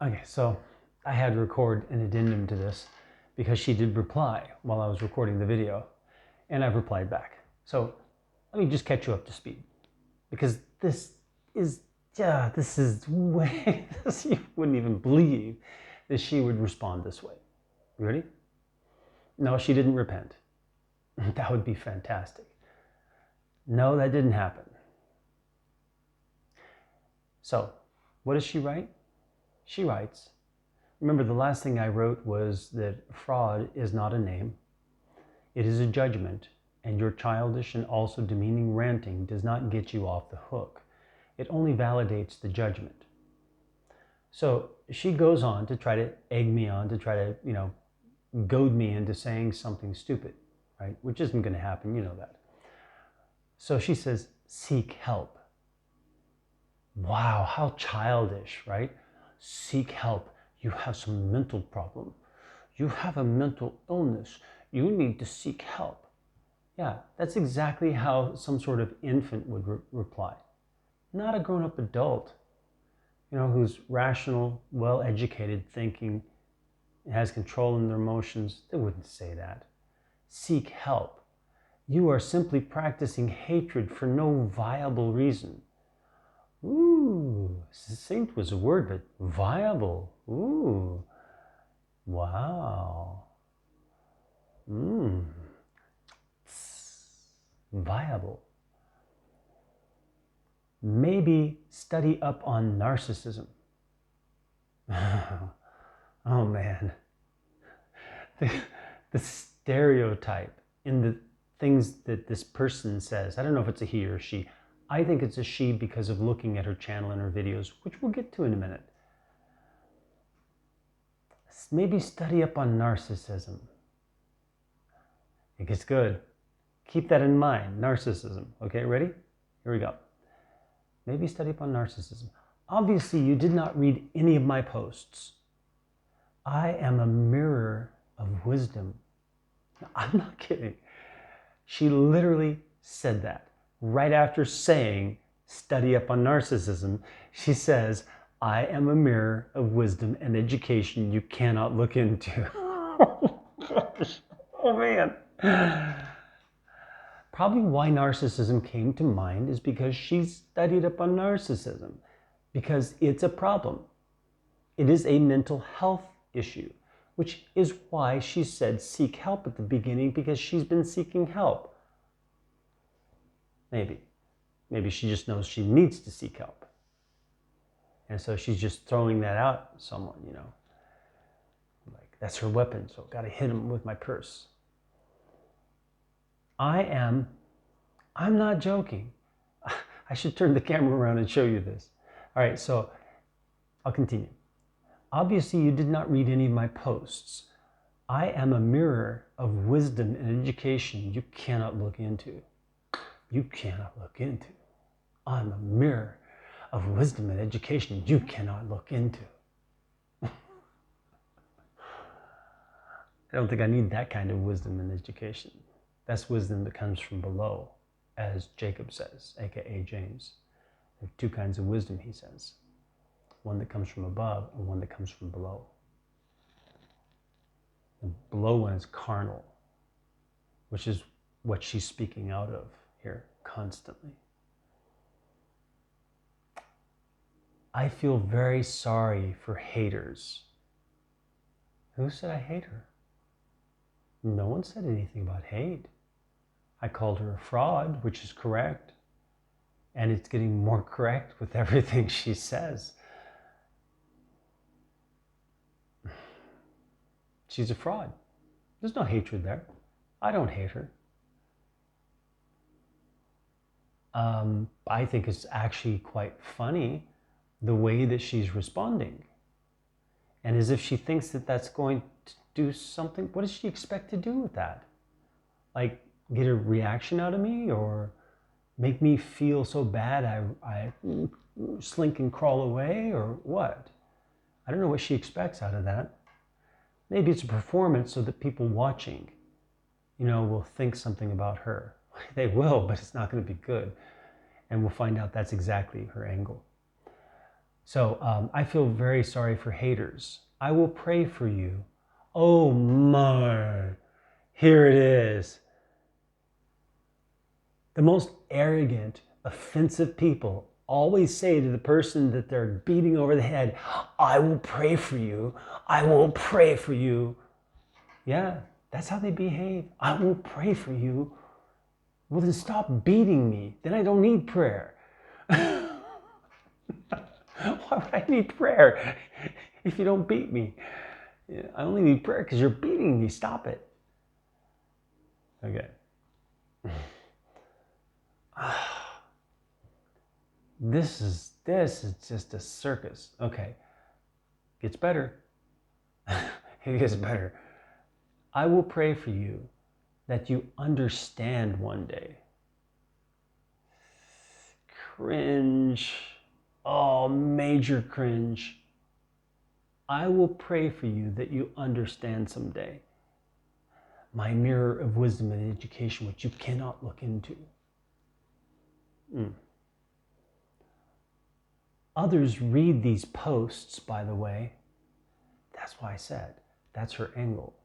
Okay, so I had to record an addendum to this because she did reply while I was recording the video, and I've replied back. So let me just catch you up to speed, because this is way, you wouldn't even believe that she would respond this way. You ready? No, she didn't repent. That would be fantastic. No, that didn't happen. So, what does she write? She writes, remember, the last thing I wrote was that fraud is not a name. It is a judgment, and your childish and also demeaning ranting does not get you off the hook. It only validates the judgment. So she goes on to try to egg me on, to try to, goad me into saying something stupid, right? Which isn't going to happen, you know that. So she says, seek help. Wow, how childish, right? Seek help. You have some mental problem. You have a mental illness. You need to seek help. Yeah, that's exactly how some sort of infant would reply. Not a grown-up adult, who's rational, well-educated, thinking, has control in their emotions. They wouldn't say that. Seek help. You are simply practicing hatred for no viable reason. Ooh, succinct was a word, but viable. Ooh, wow. Viable. Maybe study up on narcissism. Oh man. The stereotype in the things that this person says. I don't know if it's a he or she. I think it's a she because of looking at her channel and her videos, which we'll get to in a minute. Maybe study up on narcissism. It gets good. Keep that in mind, narcissism. Okay, ready? Here we go. Maybe study up on narcissism. Obviously, you did not read any of my posts. I am a mirror of wisdom. I'm not kidding. She literally said that. Right after saying, study up on narcissism, she says, I am a mirror of wisdom and education you cannot look into. Oh man. Probably why narcissism came to mind is because she studied up on narcissism, because it's a problem. It is a mental health issue, which is why she said seek help at the beginning, because she's been seeking help. Maybe she just knows she needs to seek help. And so she's just throwing that out at someone, Like, that's her weapon, so got to hit him with my purse. I'm not joking. I should turn the camera around and show you this. All right, so I'll continue. Obviously, you did not read any of my posts. I am a mirror of wisdom and education you cannot look into. You cannot look into. I'm a mirror of wisdom and education you cannot look into. I don't think I need that kind of wisdom and education. That's wisdom that comes from below, as Jacob says, aka James. There are two kinds of wisdom, he says. One that comes from above and one that comes from below. The below one is carnal, which is what she's speaking out of here constantly. I feel very sorry for haters. Who said I hate her? No one said anything about hate. I called her a fraud, which is correct. And it's getting more correct with everything she says. She's a fraud. There's no hatred there. I don't hate her. I think it's actually quite funny the way that she's responding. And as if she thinks that that's going to do something. What does she expect to do with that? Like, get a reaction out of me, or make me feel so bad I slink and crawl away, or what? I don't know what she expects out of that. Maybe it's a performance so that people watching, will think something about her. They will, but it's not going to be good. And we'll find out that's exactly her angle. So I feel very sorry for haters. I will pray for you. Oh my, here it is. The most arrogant, offensive people always say to the person that they're beating over the head, I will pray for you. I will pray for you. Yeah, that's how they behave. I will pray for you. Well, then stop beating me. Then I don't need prayer. Why would I need prayer if you don't beat me? I only need prayer because you're beating me. Stop it. Okay. This is just a circus. Okay. Gets better. It gets better. I will pray for you that you understand one day. Cringe. Oh, major cringe. I will pray for you that you understand someday. My mirror of wisdom and education, which you cannot look into. Others read these posts, by the way. That's why I said, that's her angle.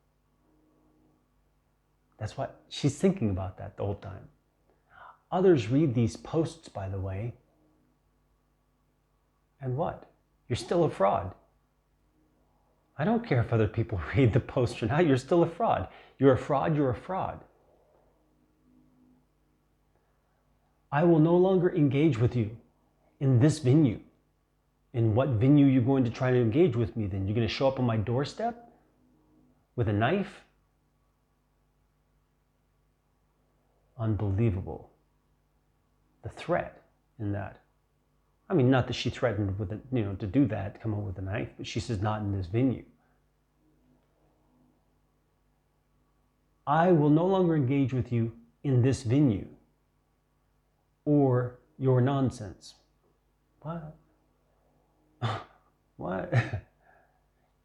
That's why she's thinking about that the whole time. Others read these posts, by the way, and what? You're still a fraud. I don't care if other people read the post or not, you're still a fraud. You're a fraud, you're a fraud. I will no longer engage with you in this venue. In what venue you're going to try to engage with me then? You're going to show up on my doorstep with a knife? Unbelievable. The threat in that. I mean, not that she threatened with to do that, come up with a knife, but she says not in this venue. I will no longer engage with you in this venue or your nonsense. What? What?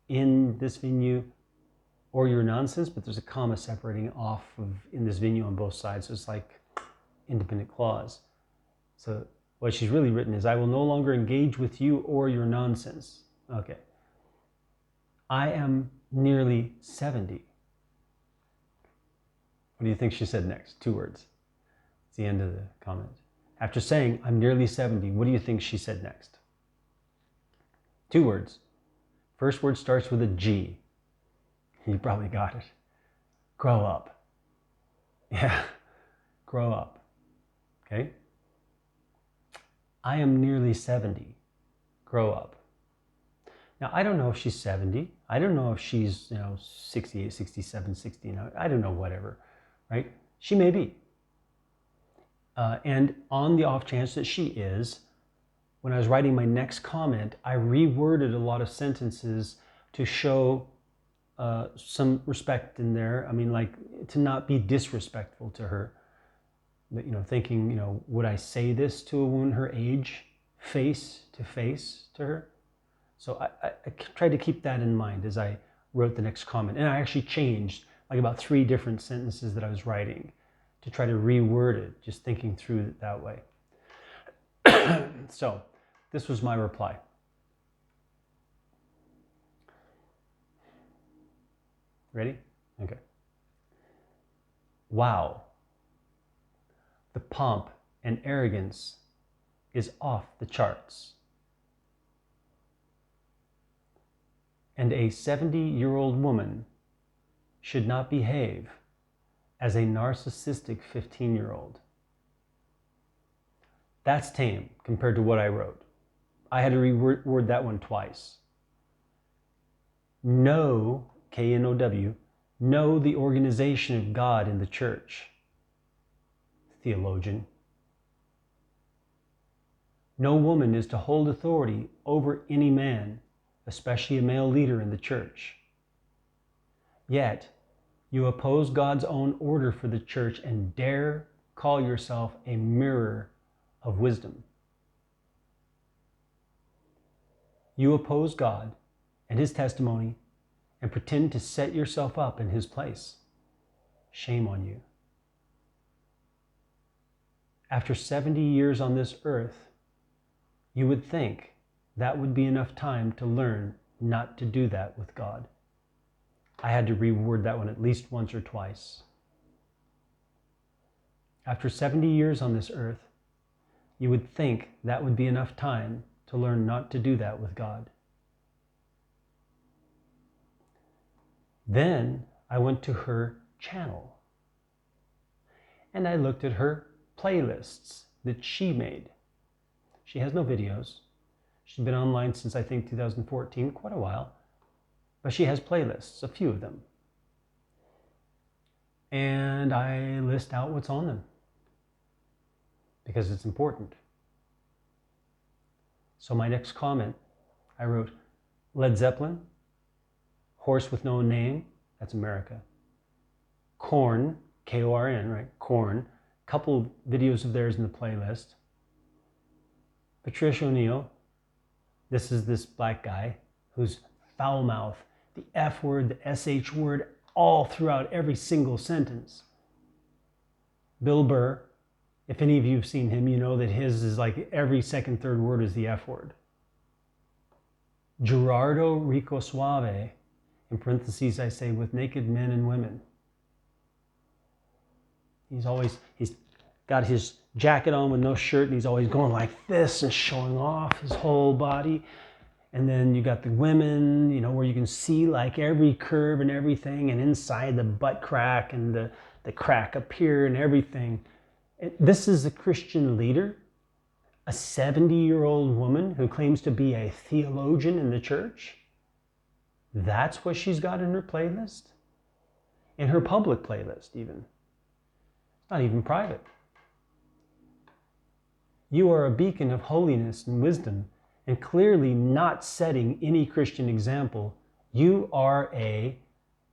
In this venue or your nonsense, but there's a comma separating off of in this venue on both sides. So it's like independent clause. So what she's really written is, I will no longer engage with you or your nonsense. Okay. I am nearly 70. What do you think she said next? 2 words. It's the end of the comment. After saying, I'm nearly 70, what do you think she said next? 2 words. First word starts with a G. You probably got it. Grow up. Yeah, grow up. Okay? I am nearly 70. Grow up. Now, I don't know if she's 70. I don't know if she's, 68, 67, 69. I don't know, whatever, right? She may be. And on the off chance that she is, when I was writing my next comment, I reworded a lot of sentences to show some respect in there. I mean, like, to not be disrespectful to her. But, thinking, would I say this to a woman her age, face to her? So I tried to keep that in mind as I wrote the next comment. And I actually changed like about 3 different sentences that I was writing to try to reword it, just thinking through it that way. So this was my reply. Ready? Okay. Wow. The pomp and arrogance is off the charts. And a 70-year-old woman should not behave as a narcissistic 15-year-old. That's tame compared to what I wrote. I had to reword that one twice. Know, K-N-O-W, know the organization of God in the church. Theologian. No woman is to hold authority over any man, especially a male leader in the church. Yet, you oppose God's own order for the church and dare call yourself a mirror of wisdom. You oppose God and His testimony and pretend to set yourself up in His place. Shame on you. After 70 years on this earth, you would think that would be enough time to learn not to do that with God. I had to reword that one at least once or twice. After 70 years on this earth, you would think that would be enough time to learn not to do that with God. Then I went to her channel and I looked at her playlists that she made. She has no videos. She's been online since I think 2014, quite a while, but she has playlists, a few of them. And I list out what's on them because it's important. So my next comment, I wrote, Led Zeppelin, Horse with No Name, that's America. Korn, K-O-R-N, right? Korn, couple videos of theirs in the playlist. Patricia O'Neill, this is this black guy who's foul mouth, the F word, the SH word, all throughout every single sentence. Bill Burr, if any of you have seen him, you know that his is like every second, third word is the F word. Gerardo Rico Suave, in parentheses I say, with naked men and women. He's got his jacket on with no shirt and he's always going like this and showing off his whole body. And then you got the women, you know, where you can see like every curve and everything, and inside the butt crack and the crack up here and everything. This is a Christian leader, a 70-year-old woman who claims to be a theologian in the church. That's what she's got in her playlist? In her public playlist even. Not even private. You are a beacon of holiness and wisdom, and clearly not setting any Christian example. You are a,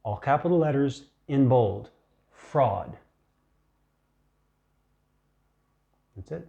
all capital letters in bold, fraud. That's it.